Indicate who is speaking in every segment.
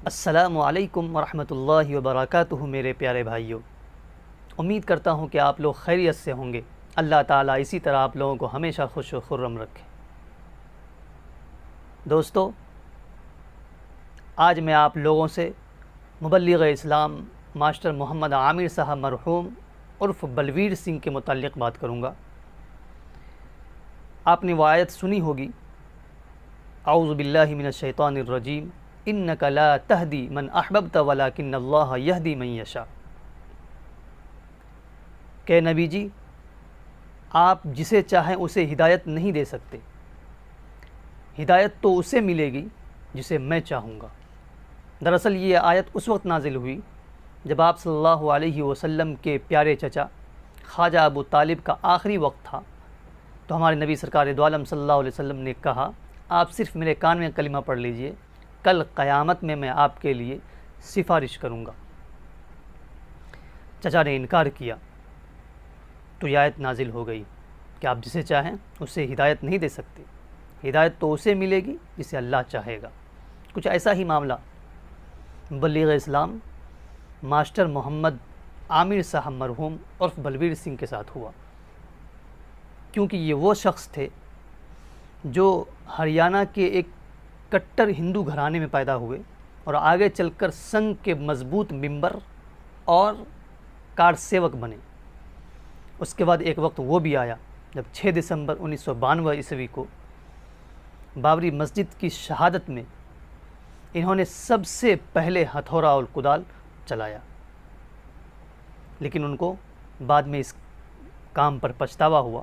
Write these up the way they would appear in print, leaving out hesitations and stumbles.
Speaker 1: السلام علیکم ورحمۃ اللہ وبرکاتہ میرے پیارے بھائیوں، امید کرتا ہوں کہ آپ لوگ خیریت سے ہوں گے۔ اللہ تعالیٰ اسی طرح آپ لوگوں کو ہمیشہ خوش و خرم رکھے۔ دوستو، آج میں آپ لوگوں سے مبلغ اسلام ماسٹر محمد عامر صاحب مرحوم عرف بلویر سنگھ کے متعلق بات کروں گا۔ آپ نے وہ آیت سنی ہوگی، اعوذ باللہ من الشیطان الرجیم، انک لا تہدی من احببت ولکن اللہ یہدی من یشاء۔ کہ نبی جی، آپ جسے چاہیں اسے ہدایت نہیں دے سکتے، ہدایت تو اسے ملے گی جسے میں چاہوں گا۔ دراصل یہ آیت اس وقت نازل ہوئی جب آپ صلی اللہ علیہ وسلم کے پیارے چچا خواجہ ابو طالب کا آخری وقت تھا، تو ہمارے نبی سرکار دو عالم صلی اللہ علیہ وسلم نے کہا، آپ صرف میرے کان میں کلمہ پڑھ لیجئے، کل قیامت میں آپ کے لیے سفارش کروں گا۔ چچا نے انکار کیا تو یہ آیت نازل ہو گئی کہ آپ جسے چاہیں اسے ہدایت نہیں دے سکتے، ہدایت تو اسے ملے گی جسے اللہ چاہے گا۔ کچھ ایسا ہی معاملہ مبلغ اسلام ماسٹر محمد عامر صاحب مرحوم عرف بلویر سنگھ کے ساتھ ہوا، کیونکہ یہ وہ شخص تھے جو ہریانہ کے ایک کٹر ہندو گھرانے میں پیدا ہوئے اور آگے چل کر سنگھ کے مضبوط ممبر اور کار سیوک بنے۔ اس کے بعد ایک وقت وہ بھی آیا جب 6 دسمبر 1992 عیسوی کو بابری مسجد کی شہادت میں انہوں نے سب سے پہلے ہتھوڑا اور کدال چلایا، لیکن ان کو بعد میں اس کام پر پچھتاوا ہوا۔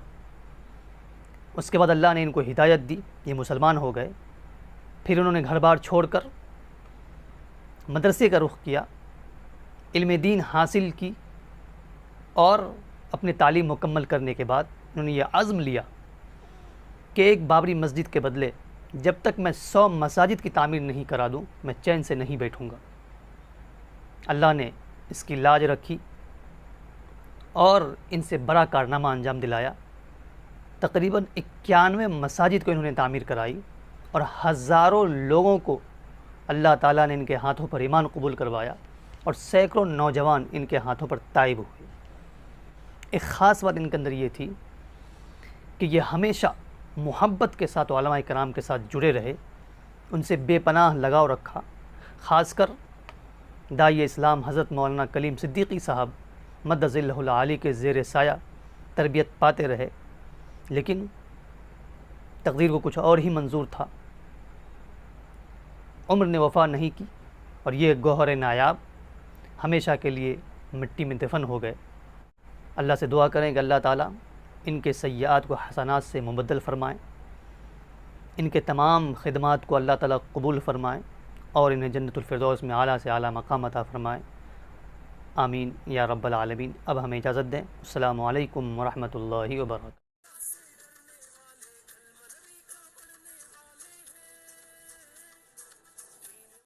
Speaker 1: اس کے بعد اللہ نے ان کو ہدایت دی، یہ مسلمان ہو گئے۔ پھر انہوں نے گھر بار چھوڑ کر مدرسے کا رخ کیا، علم دین حاصل کی، اور اپنی تعلیم مکمل کرنے کے بعد انہوں نے یہ عزم لیا کہ ایک بابری مسجد کے بدلے جب تک میں 100 مساجد کی تعمیر نہیں کرا دوں میں چین سے نہیں بیٹھوں گا۔ اللہ نے اس کی لاج رکھی اور ان سے بڑا کارنامہ انجام دلایا۔ تقریباً 91 مساجد کو انہوں نے تعمیر کرائی اور ہزاروں لوگوں کو اللہ تعالیٰ نے ان کے ہاتھوں پر ایمان قبول کروایا، اور سینکڑوں نوجوان ان کے ہاتھوں پر تائب ہوئے۔ ایک خاص بات ان کے اندر یہ تھی کہ یہ ہمیشہ محبت کے ساتھ علماء کرام کے ساتھ جڑے رہے، ان سے بے پناہ لگاؤ رکھا۔ خاص کر داعی اسلام حضرت مولانا کلیم صدیقی صاحب مد ظلہ العالی کے زیر سایہ تربیت پاتے رہے، لیکن تقدیر کو کچھ اور ہی منظور تھا۔ عمر نے وفا نہیں کی اور یہ گوہر نایاب ہمیشہ کے لیے مٹی میں دفن ہو گئے۔ اللہ سے دعا کریں کہ اللہ تعالیٰ ان کے سیئات کو حسنات سے مبدل فرمائیں، ان کے تمام خدمات کو اللہ تعالیٰ قبول فرمائیں، اور انہیں جنت الفردوس میں اعلیٰ سے اعلیٰ مقام عطا فرمائیں۔ آمین یا رب العالمین۔ اب ہمیں اجازت دیں۔ السلام علیکم ورحمۃ اللہ وبرکاتہ۔